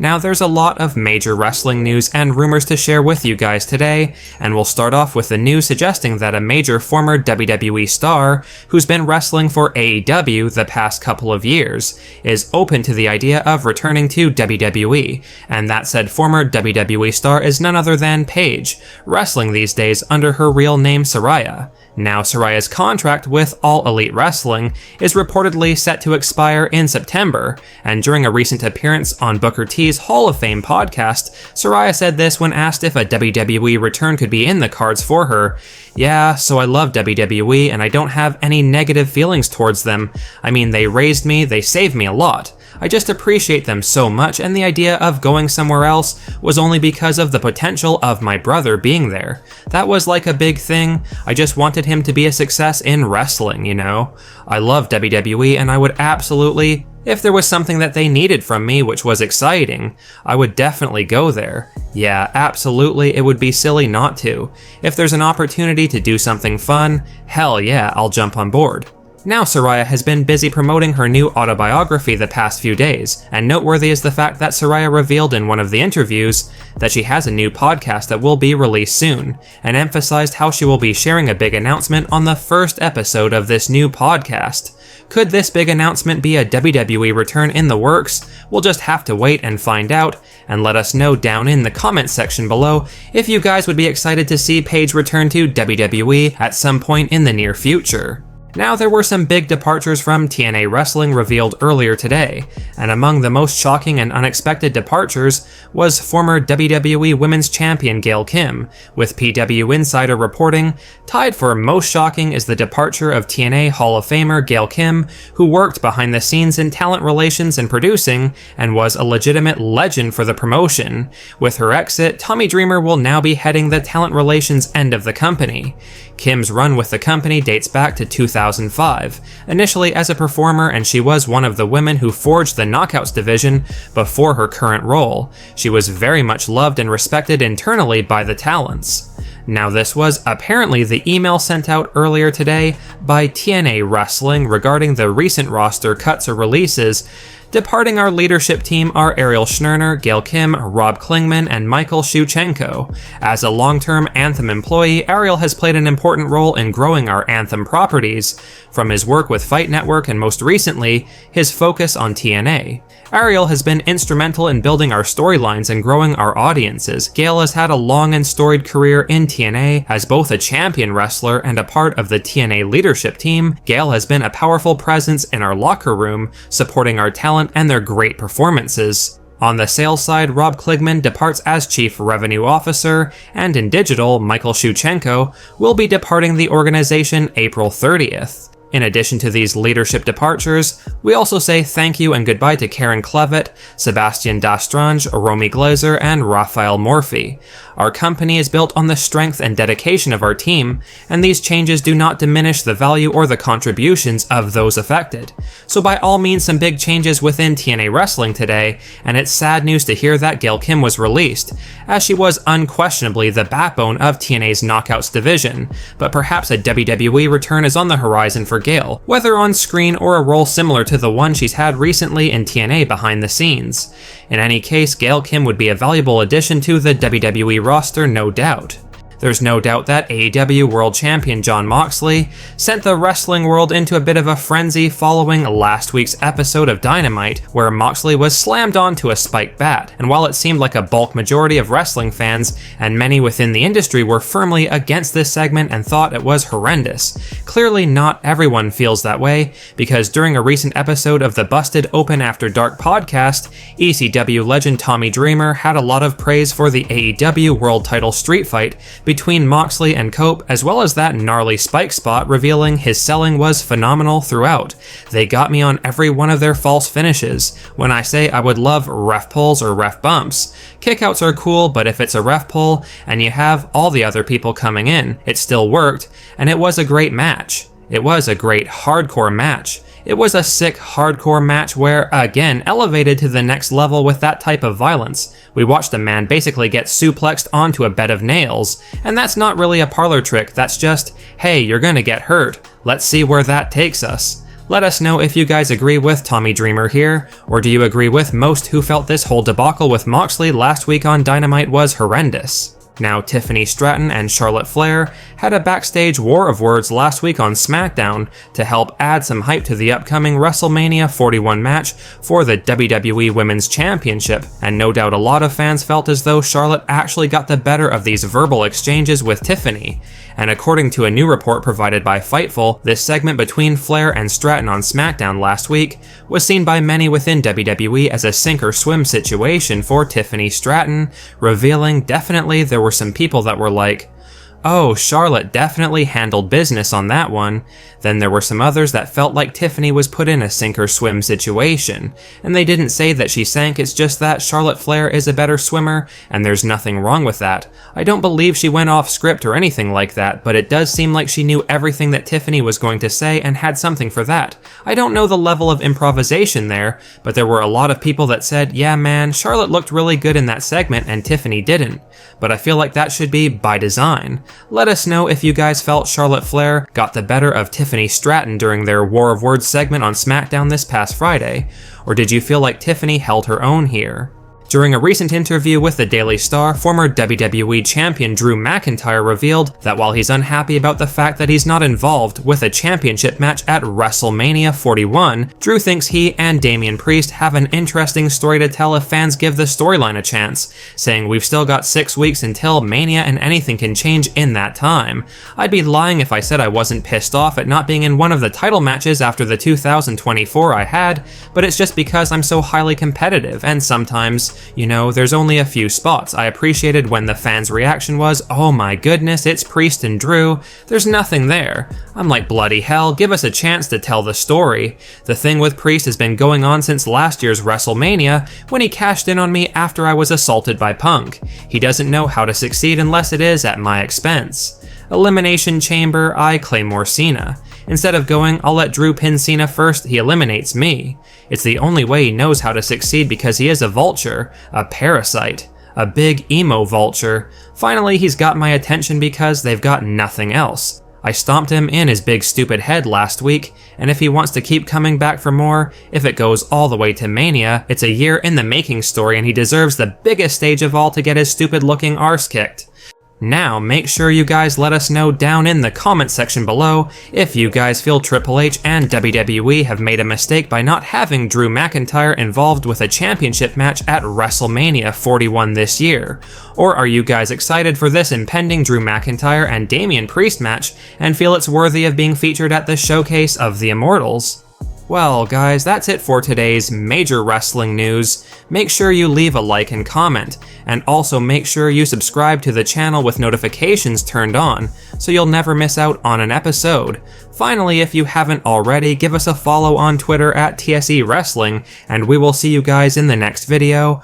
Now there's a lot of major wrestling news and rumors to share with you guys today, and we'll start off with the news suggesting that a major former WWE star, who's been wrestling for AEW the past couple of years, is open to the idea of returning to WWE, and that said former WWE star is none other than Paige, wrestling these days under her real name Saraya. Now, Saraya's contract with All Elite Wrestling is reportedly set to expire in September, and during a recent appearance on Booker T's Hall of Fame podcast, Saraya said this when asked if a WWE return could be in the cards for her. "Yeah, so I love WWE and I don't have any negative feelings towards them. I mean, they raised me, they saved me a lot. I just appreciate them so much, and the idea of going somewhere else was only because of the potential of my brother being there. That was like a big thing. I just wanted him to be a success in wrestling, you know? I love WWE and I would absolutely, if there was something that they needed from me which was exciting, I would definitely go there. Yeah, absolutely, it would be silly not to. If there's an opportunity to do something fun, hell yeah, I'll jump on board." Now Saraya has been busy promoting her new autobiography the past few days, and noteworthy is the fact that Saraya revealed in one of the interviews that she has a new podcast that will be released soon, and emphasized how she will be sharing a big announcement on the first episode of this new podcast. Could this big announcement be a WWE return in the works? We'll just have to wait and find out, and let us know down in the comments section below if you guys would be excited to see Paige return to WWE at some point in the near future. Now, there were some big departures from TNA Wrestling revealed earlier today, and among the most shocking and unexpected departures was former WWE Women's Champion Gail Kim, with PW Insider reporting, tied for most shocking is the departure of TNA Hall of Famer Gail Kim, who worked behind the scenes in talent relations and producing, and was a legitimate legend for the promotion. With her exit, Tommy Dreamer will now be heading the talent relations end of the company. Kim's run with the company dates back to 2005, initially as a performer, and she was one of the women who forged the Knockouts division before her current role. She was very much loved and respected internally by the talents. Now, this was apparently the email sent out earlier today by TNA Wrestling regarding the recent roster cuts or releases. Departing our leadership team are Ariel Schnerner, Gail Kim, Rob Klingman, and Michael Shuchenko. As a long-term Anthem employee, Ariel has played an important role in growing our Anthem properties, from his work with Fight Network and most recently, his focus on TNA. Ariel has been instrumental in building our storylines and growing our audiences. Gail has had a long and storied career in TNA as both a champion wrestler and a part of the TNA leadership team. Gail has been a powerful presence in our locker room, supporting our talent and their great performances. On the sales side, Rob Klingman departs as Chief Revenue Officer, and in digital, Michael Shuchenko will be departing the organization April 30th. In addition to these leadership departures, we also say thank you and goodbye to Karen Clevitt, Sebastian Dastrange, Romy Glazer, and Raphael Morphy. Our company is built on the strength and dedication of our team, and these changes do not diminish the value or the contributions of those affected. So by all means, some big changes within TNA Wrestling today, and it's sad news to hear that Gail Kim was released, as she was unquestionably the backbone of TNA's Knockouts division, but perhaps a WWE return is on the horizon for Gail, whether on screen or a role similar to the one she's had recently in TNA behind the scenes. In any case, Gail Kim would be a valuable addition to the WWE roster, no doubt. There's no doubt that AEW World Champion Jon Moxley sent the wrestling world into a bit of a frenzy following last week's episode of Dynamite, where Moxley was slammed onto a spiked bat, and while it seemed like a bulk majority of wrestling fans and many within the industry were firmly against this segment and thought it was horrendous, clearly not everyone feels that way, because during a recent episode of the Busted Open After Dark podcast, ECW legend Tommy Dreamer had a lot of praise for the AEW World Title street fight between Moxley and Cope, as well as that gnarly spike spot, revealing his selling was phenomenal throughout. They got me on every one of their false finishes. When I say I would love ref pulls or ref bumps, kickouts are cool, but if it's a ref pull and you have all the other people coming in, it still worked, and it was a great match. It was a great hardcore match. It was a sick hardcore match where, again, elevated to the next level with that type of violence. We watched a man basically get suplexed onto a bed of nails, and that's not really a parlor trick, that's just, hey, you're gonna get hurt, let's see where that takes us. Let us know if you guys agree with Tommy Dreamer here, or do you agree with most who felt this whole debacle with Moxley last week on Dynamite was horrendous? Now, Tiffany Stratton and Charlotte Flair had a backstage war of words last week on SmackDown to help add some hype to the upcoming WrestleMania 41 match for the WWE Women's Championship, and no doubt a lot of fans felt as though Charlotte actually got the better of these verbal exchanges with Tiffany. And according to a new report provided by Fightful, this segment between Flair and Stratton on SmackDown last week was seen by many within WWE as a sink-or-swim situation for Tiffany Stratton, revealing definitely there were some people that were like, oh, Charlotte definitely handled business on that one. Then there were some others that felt like Tiffany was put in a sink-or-swim situation, and they didn't say that she sank, it's just that Charlotte Flair is a better swimmer, and there's nothing wrong with that. I don't believe she went off script or anything like that, but it does seem like she knew everything that Tiffany was going to say and had something for that. I don't know the level of improvisation there, but there were a lot of people that said, yeah man, Charlotte looked really good in that segment and Tiffany didn't. But I feel like that should be by design. Let us know if you guys felt Charlotte Flair got the better of Tiffany Stratton during their War of Words segment on SmackDown this past Friday, or did you feel like Tiffany held her own here? During a recent interview with the Daily Star, former WWE champion Drew McIntyre revealed that while he's unhappy about the fact that he's not involved with a championship match at WrestleMania 41, Drew thinks he and Damian Priest have an interesting story to tell if fans give the storyline a chance, saying we've still got 6 weeks until Mania and anything can change in that time. I'd be lying if I said I wasn't pissed off at not being in one of the title matches after the 2024 I had, but it's just because I'm so highly competitive and sometimes, you know, there's only a few spots. I appreciated when the fans' reaction was, oh my goodness, it's Priest and Drew. There's nothing there. I'm like, bloody hell, give us a chance to tell the story. The thing with Priest has been going on since last year's WrestleMania, when he cashed in on me after I was assaulted by Punk. He doesn't know how to succeed unless it is at my expense. Elimination Chamber, I Claymore Cena. Instead of going, I'll let Drew pin Cena first, he eliminates me. It's the only way he knows how to succeed because he is a vulture, a parasite, a big emo vulture. Finally, he's got my attention because they've got nothing else. I stomped him in his big stupid head last week, and if he wants to keep coming back for more, if it goes all the way to Mania, it's a year in the making story and he deserves the biggest stage of all to get his stupid looking arse kicked. Now, make sure you guys let us know down in the comment section below if you guys feel Triple H and WWE have made a mistake by not having Drew McIntyre involved with a championship match at WrestleMania 41 this year. Or are you guys excited for this impending Drew McIntyre and Damian Priest match and feel it's worthy of being featured at the Showcase of the Immortals? Well guys, that's it for today's major wrestling news. Make sure you leave a like and comment, and also make sure you subscribe to the channel with notifications turned on, so you'll never miss out on an episode. Finally, if you haven't already, give us a follow on Twitter at TSE Wrestling, and we will see you guys in the next video.